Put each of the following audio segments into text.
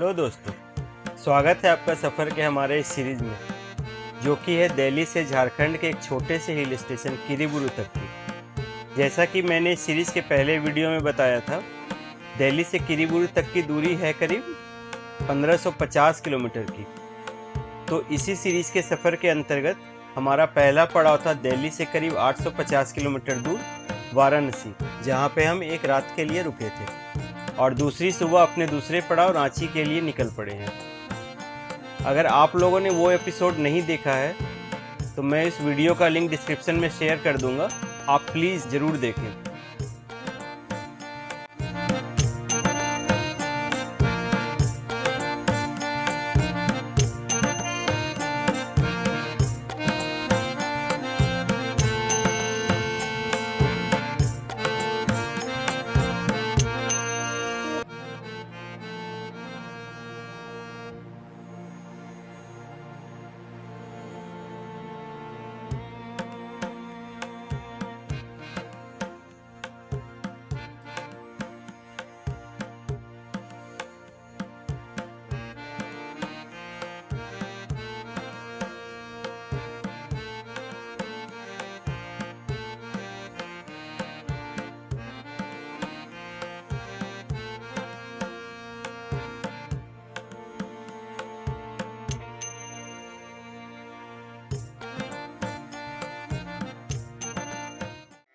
Hello दोस्तों, स्वागत है आपका सफ़र के हमारे इस सीरीज़ में, जो कि है दिल्ली से झारखंड के एक छोटे से हिल स्टेशन किरीबुरू तक की। जैसा कि मैंने इस सीरीज़ के पहले वीडियो में बताया था, दिल्ली से किरीबुरू तक की दूरी है करीब 1550 किलोमीटर की। तो इसी सीरीज़ के सफ़र के अंतर्गत हमारा पहला पड़ाव था दिल्ली से करीब 850 किलोमीटर दूर वाराणसी, जहाँ पे हम एक रात के लिए रुके थे और दूसरी सुबह अपने दूसरे पड़ाव रांची के लिए निकल पड़े हैं। अगर आप लोगों ने वो एपिसोड नहीं देखा है तो मैं इस वीडियो का लिंक डिस्क्रिप्शन में शेयर कर दूंगा, आप प्लीज़ ज़रूर देखें।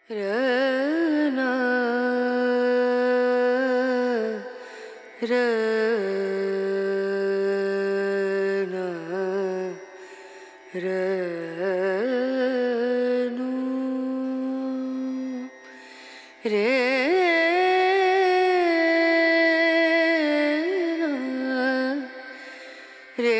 रना रना रनु रेना रे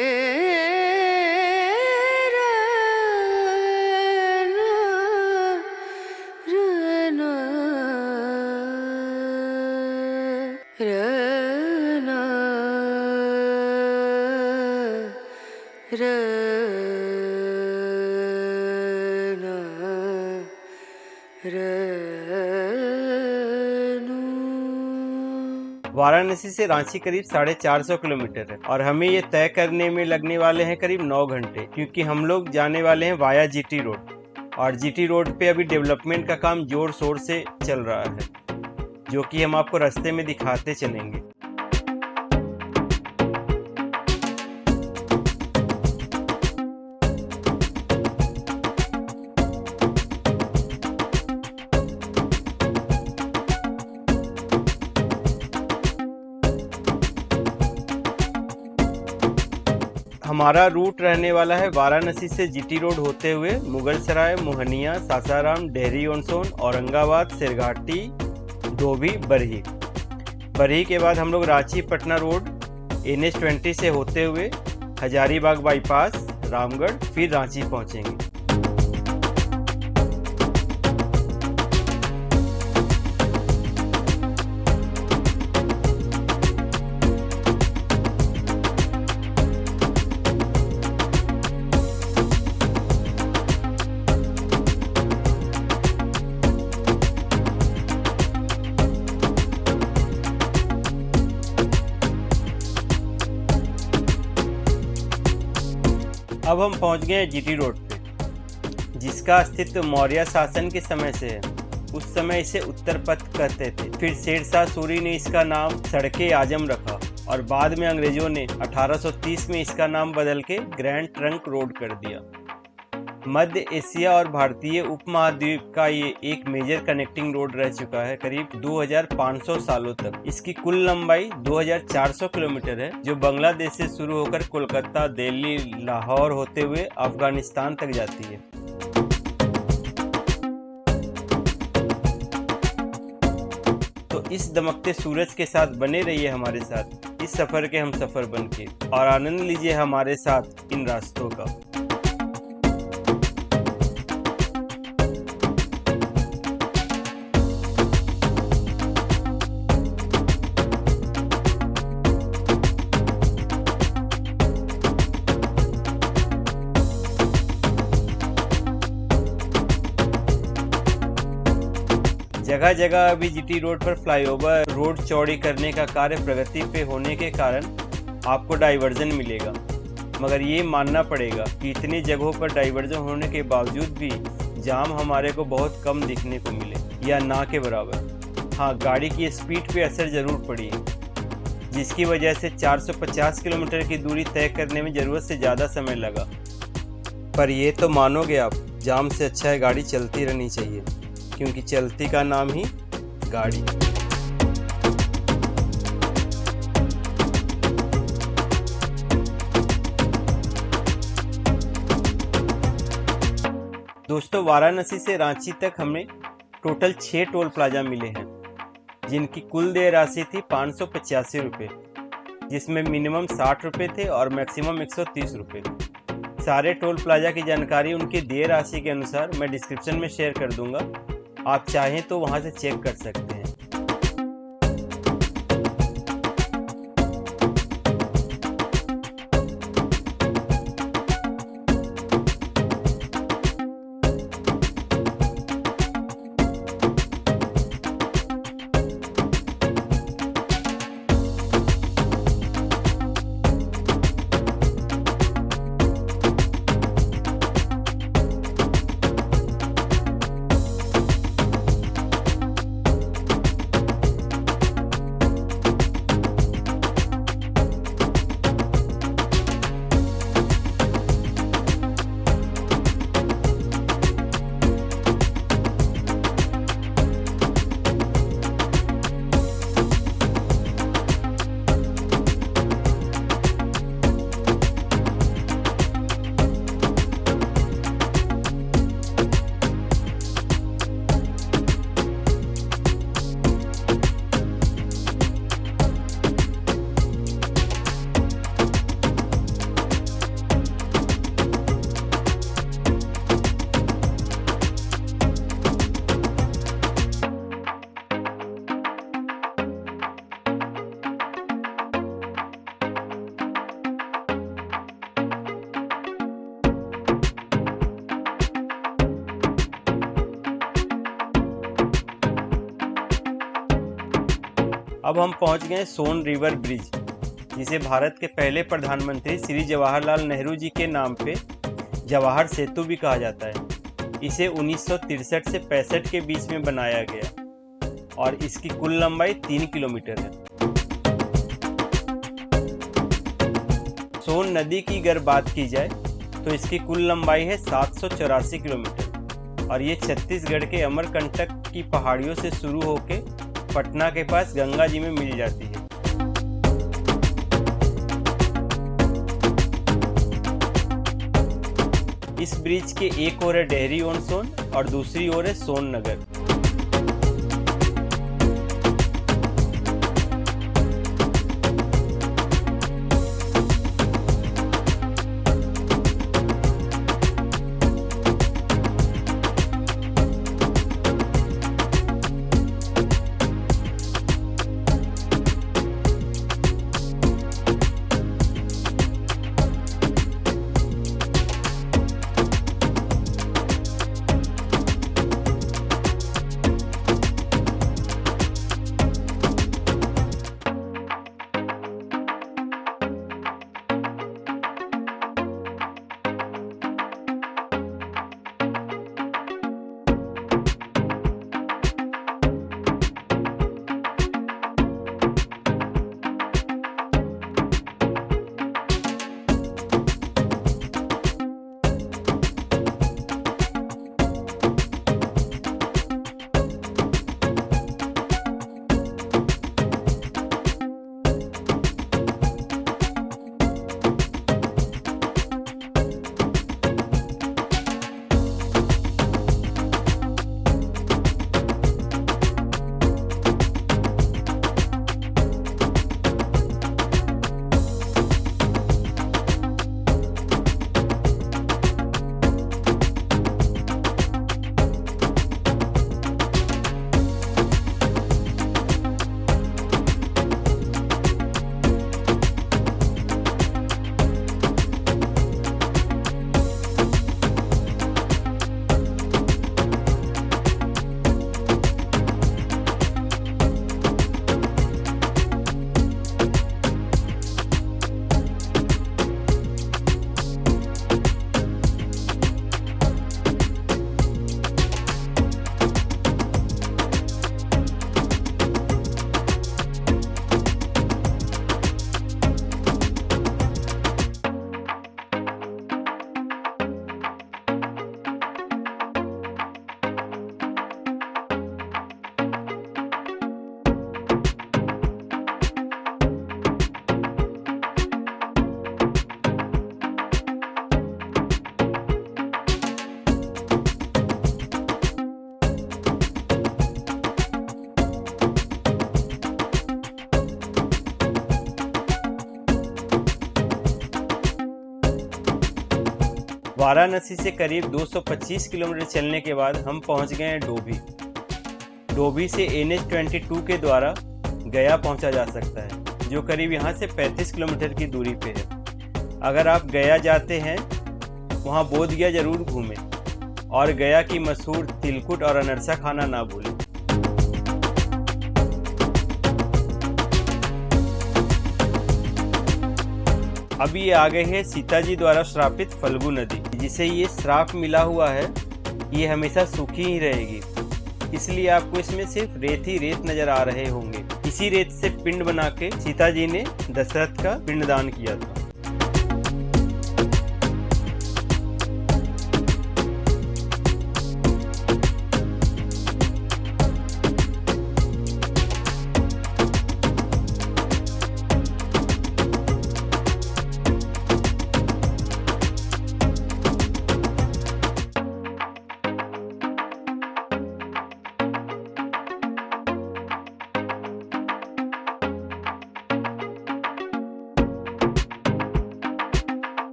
रना रना रनु। वाराणसी से रांची करीब 450 किलोमीटर है और हमें ये तय करने में लगने वाले हैं करीब 9 घंटे, क्योंकि हम लोग जाने वाले हैं वाया जीटी रोड और जीटी रोड पे अभी डेवलपमेंट का काम जोर शोर से चल रहा है, जो कि हम आपको रास्ते में दिखाते चलेंगे। हमारा रूट रहने वाला है वाराणसी से जीटी रोड होते हुए मुगलसराय, मोहनिया, सासाराम, डेहरी ऑन सोन, औरंगाबाद, सिरघाटी, डोभी, बरही। बरही के बाद हम लोग रांची पटना रोड NH20 से होते हुए हजारीबाग बाईपास, रामगढ़, फिर रांची पहुंचेंगे। अब हम पहुंच गए हैं जीटी रोड पे, जिसका अस्तित्व मौर्य शासन के समय से है। उस समय इसे उत्तर पथ कहते थे, फिर शेरशाह सूरी ने इसका नाम सड़के आजम रखा और बाद में अंग्रेजों ने 1830 में इसका नाम बदल के ग्रैंड ट्रंक रोड कर दिया। मध्य एशिया और भारतीय उपमहाद्वीप का ये एक मेजर कनेक्टिंग रोड रह चुका है करीब 2500 सालों तक। इसकी कुल लंबाई 2400 किलोमीटर है, जो बांग्लादेश से शुरू होकर कोलकाता, दिल्ली, लाहौर होते हुए अफगानिस्तान तक जाती है। तो इस दमकते सूरज के साथ बने रहिए हमारे साथ इस सफर के हम सफर बन के, और आनंद लीजिए हमारे साथ इन रास्तों का। जगह जगह अभी जीटी रोड पर फ्लाईओवर रोड चौड़ी करने का कार्य प्रगति पे होने के कारण आपको डाइवर्जन मिलेगा, मगर ये मानना पड़ेगा कि इतनी जगहों पर डाइवर्जन होने के बावजूद भी जाम हमारे को बहुत कम दिखने को मिले या ना के बराबर। हाँ, गाड़ी की स्पीड पे असर ज़रूर पड़ी है, जिसकी वजह से 450 किलोमीटर की दूरी तय करने में ज़रूरत से ज़्यादा समय लगा। पर ये तो मानोगे आप, जाम से अच्छा है गाड़ी चलती रहनी चाहिए, क्योंकि चलती का नाम ही गाड़ी। दोस्तों, वाराणसी से रांची तक हमें टोटल 6 टोल प्लाजा मिले हैं, जिनकी कुल देय राशि थी 585 रुपये, जिसमें मिनिमम 60 रुपये थे और मैक्सिमम 130 रुपये। सारे टोल प्लाजा की जानकारी उनकी देय राशि के अनुसार मैं डिस्क्रिप्शन में शेयर कर दूंगा, आप चाहें तो वहां से चेक कर सकते हैं। अब हम पहुंच गए सोन रिवर ब्रिज, जिसे भारत के पहले प्रधानमंत्री श्री जवाहरलाल नेहरू जी के नाम पे जवाहर सेतु भी कहा जाता है। इसे 1963 से 65 के बीच में बनाया गया और इसकी कुल लंबाई 3 किलोमीटर है। सोन नदी की अगर बात की जाए तो इसकी कुल लंबाई है 784 किलोमीटर और ये छत्तीसगढ़ के अमरकंटक की पहाड़ियों से शुरू होकर पटना के पास गंगा जी में मिल जाती है। इस ब्रिज के एक ओर है डेहरी ऑन सोन और दूसरी ओर है सोन नगर। वाराणसी से करीब 225 किलोमीटर चलने के बाद हम पहुंच गए हैं डोभी। डोभी से NH-22 के द्वारा गया पहुंचा जा सकता है, जो करीब यहां से 35 किलोमीटर की दूरी पे है। अगर आप गया जाते हैं, वहां बोध गया जरूर घूमें और गया की मशहूर तिलकुट और अनरसा खाना ना भूलें। अब ये आ गए है सीता जी द्वारा श्रापित फल्गु नदी, जिसे ये श्राप मिला हुआ है। ये हमेशा सूखी ही रहेगी, इसलिए आपको इसमें सिर्फ रेत ही रेत नजर आ रहे होंगे। इसी रेत से पिंड बना के सीता जी ने दशरथ का पिंडदान किया था।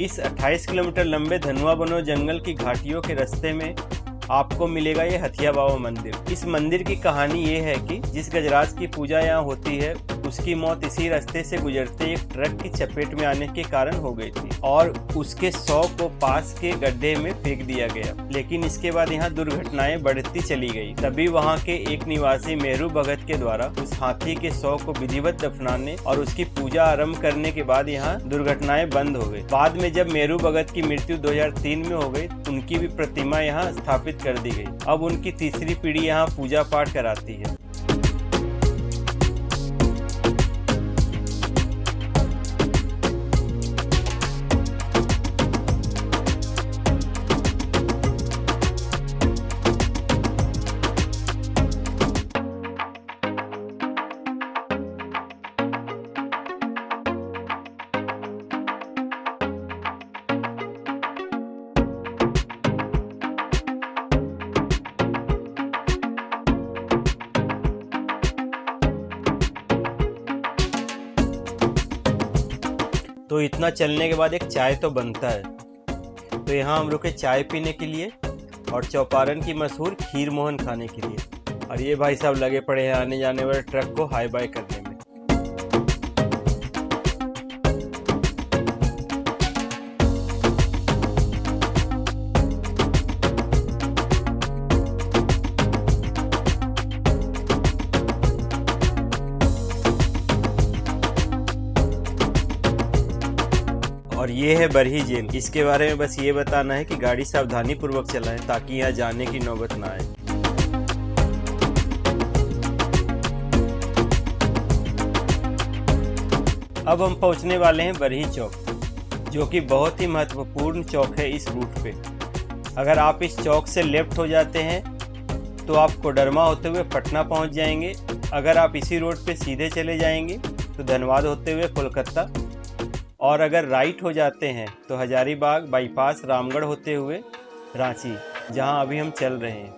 इस 28 किलोमीटर लंबे धनुआ बनो जंगल की घाटियों के रास्ते में आपको मिलेगा ये हथिया बाबा मंदिर। इस मंदिर की कहानी ये है कि जिस गजराज की पूजा यहाँ होती है, उसकी मौत इसी रास्ते से गुजरते एक ट्रक की चपेट में आने के कारण हो गई थी और उसके शव को पास के गड्ढे में फेंक दिया गया। लेकिन इसके बाद यहाँ दुर्घटनाएं बढ़ती चली गई। तभी वहाँ के एक निवासी मेहरू भगत के द्वारा उस हाथी के शव को विधिवत दफनाने और उसकी पूजा आरंभ करने के बाद यहाँ दुर्घटनाएं बंद हो गई। बाद में जब मेहरू भगत की मृत्यु 2003 में हो गई, उनकी भी प्रतिमा यहाँ स्थापित कर दी गई। अब उनकी तीसरी पीढ़ी यहाँ पूजा पाठ कराती है। तो इतना चलने के बाद एक चाय तो बनता है, तो यहाँ हम रुके चाय पीने के लिए और चौपारण की मशहूर खीर मोहन खाने के लिए। और ये भाई साहब लगे पड़े हैं आने जाने वाले ट्रक को हाई बाय करने में। और ये है बरही जेल। इसके बारे में बस ये बताना है कि गाड़ी सावधानी पूर्वक चलाएं ताकि यहाँ जाने की नौबत ना आए। अब हम पहुंचने वाले हैं बरही चौक, जो कि बहुत ही महत्वपूर्ण चौक है इस रूट पे। अगर आप इस चौक से लेफ्ट हो जाते हैं तो आप कोडरमा होते हुए पटना पहुंच जाएंगे। अगर आप इसी रोड पे सीधे चले जाएंगे तो धनबाद होते हुए कोलकाता, और अगर राइट हो जाते हैं तो हजारीबाग बाईपास रामगढ़ होते हुए रांची, जहां अभी हम चल रहे हैं।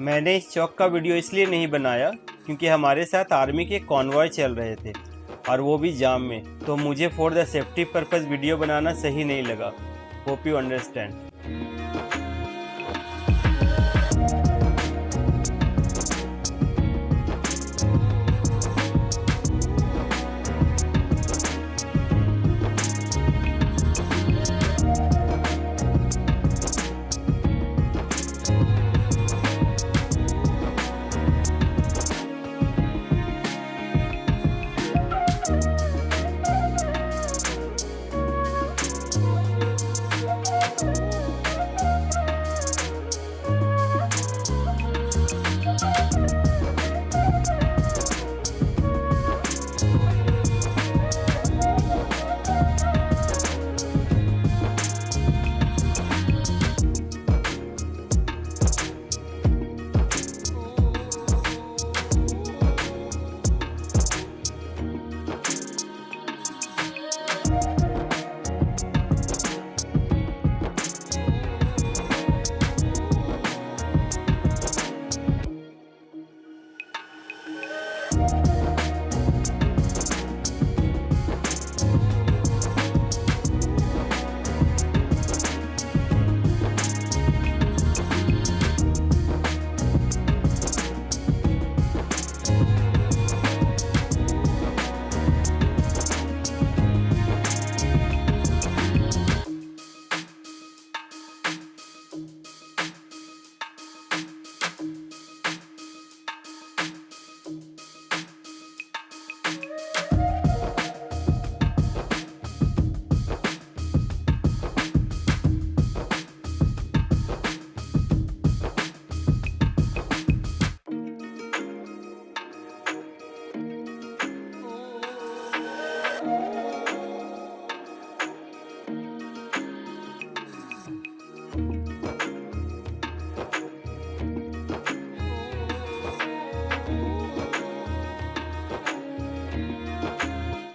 मैंने इस चौक का वीडियो इसलिए नहीं बनाया क्योंकि हमारे साथ आर्मी के कॉन्वॉय चल रहे थे और वो भी जाम में, तो मुझे for the safety purpose video बनाना सही नहीं लगा। Hope you understand.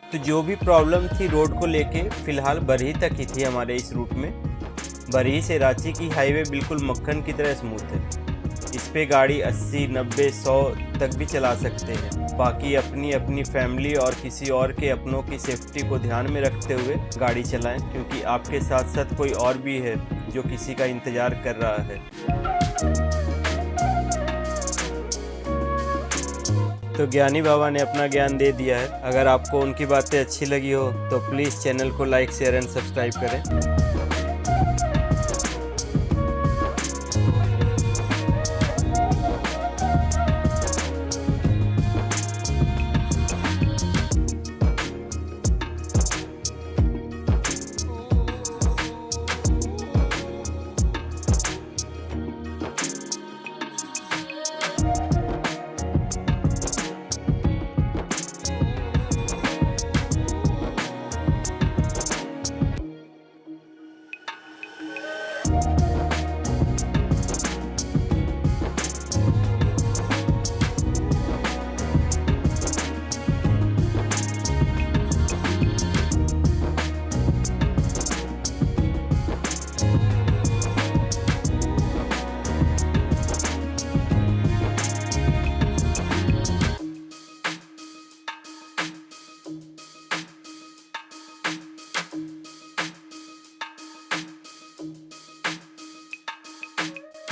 तो जो भी प्रॉब्लम थी रोड को लेके फ़िलहाल बरही तक ही थी हमारे इस रूट में। बरही से रांची की हाईवे बिल्कुल मक्खन की तरह स्मूथ है। इस पे गाड़ी 80, 90, 100 तक भी चला सकते हैं। बाकी अपनी अपनी फैमिली और किसी और के अपनों की सेफ्टी को ध्यान में रखते हुए गाड़ी चलाएं, क्योंकि आपके साथ साथ कोई और भी है जो किसी का इंतज़ार कर रहा है। तो ज्ञानी बाबा ने अपना ज्ञान दे दिया है। अगर आपको उनकी बातें अच्छी लगी हो तो प्लीज़ चैनल को लाइक, शेयर एंड सब्सक्राइब करें।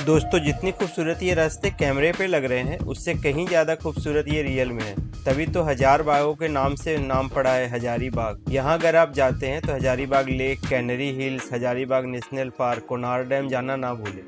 दोस्तों, जितनी खूबसूरत ये रास्ते कैमरे पे लग रहे हैं उससे कहीं ज़्यादा खूबसूरत ये रियल में है। तभी तो हजार बागों के नाम से नाम पड़ा है हजारीबाग। यहाँ अगर आप जाते हैं तो Hazaribagh lake, canary hills, Hazaribagh national park, Konar dam जाना ना भूलें।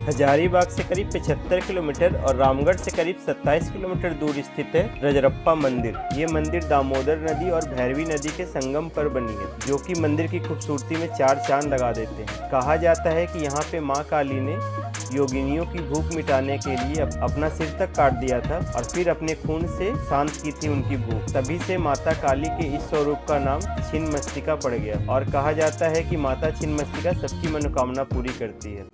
हजारीबाग से करीब 75 किलोमीटर और रामगढ़ से करीब 27 किलोमीटर दूर स्थित है रजरप्पा मंदिर। ये मंदिर दामोदर नदी और भैरवी नदी के संगम पर बनी है, जो कि मंदिर की खूबसूरती में चार चांद लगा देते हैं। कहा जाता है कि यहाँ पे माँ काली ने योगिनियों की भूख मिटाने के लिए अपना सिर तक काट दिया था और फिर अपने खून से शांत की थी उनकी भूख। तभी से माता काली के इस स्वरूप का नाम छिन्नमस्तिका पड़ गया और कहा जाता है कि माता छिन्नमस्तिका सबकी मनोकामना पूरी करती है।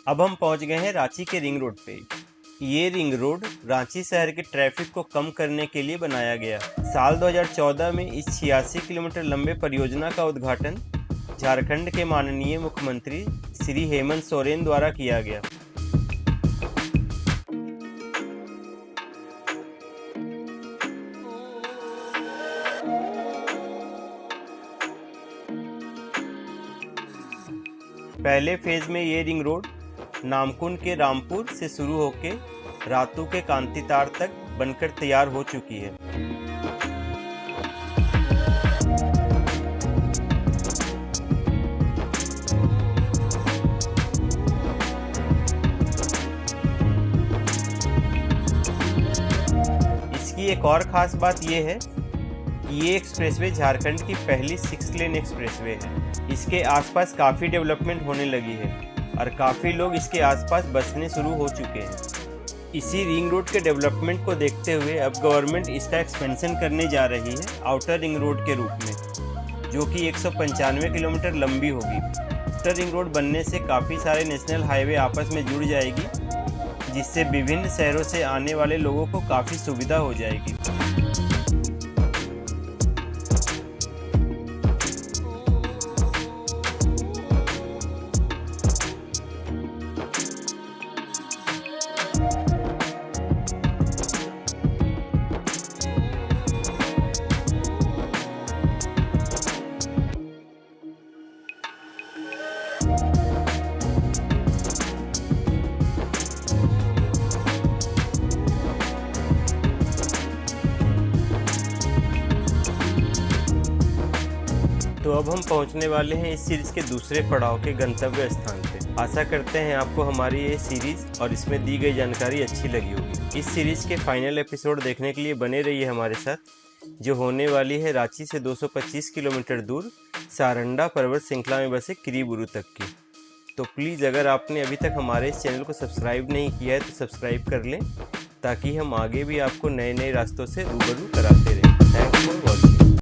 अब हम पहुंच गए हैं रांची के रिंग रोड पे। ये रिंग रोड रांची शहर के ट्रैफिक को कम करने के लिए बनाया गया। साल 2014 में इस 86 किलोमीटर लंबे परियोजना का उद्घाटन झारखंड के माननीय मुख्यमंत्री श्री हेमंत सोरेन द्वारा किया गया। पहले फेज में ये रिंग रोड नामकुंड के रामपुर से शुरू होकर रातू के कांतितार तक बनकर तैयार हो चुकी है। इसकी एक और खास बात यह है कि ये एक्सप्रेसवे झारखंड की पहली 6 लेन एक्सप्रेसवे है। इसके आसपास काफ़ी डेवलपमेंट होने लगी है और काफ़ी लोग इसके आसपास बसने शुरू हो चुके हैं। इसी रिंग रोड के डेवलपमेंट को देखते हुए अब गवर्नमेंट इसका एक्सपेंशन करने जा रही है आउटर रिंग रोड के रूप में, जो कि 195 किलोमीटर लंबी होगी। आउटर रिंग रोड बनने से काफ़ी सारे नेशनल हाईवे आपस में जुड़ जाएगी, जिससे विभिन्न शहरों से आने वाले लोगों को काफ़ी सुविधा हो जाएगी। तो अब हम पहुंचने वाले हैं इस सीरीज़ के दूसरे पड़ाव के गंतव्य स्थान पे। आशा करते हैं आपको हमारी ये सीरीज़ और इसमें दी गई जानकारी अच्छी लगी होगी। इस सीरीज़ के फाइनल एपिसोड देखने के लिए बने रहिए हमारे साथ, जो होने वाली है रांची से 225 किलोमीटर दूर सारंडा पर्वत श्रृंखला में बसे किरीबुरू तक की। तो प्लीज़ अगर आपने अभी तक हमारे इस चैनल को सब्सक्राइब नहीं किया है तो सब्सक्राइब कर लें, ताकि हम आगे भी आपको नए नए रास्तों से रूबरू कराते रहें। Thanks for watching.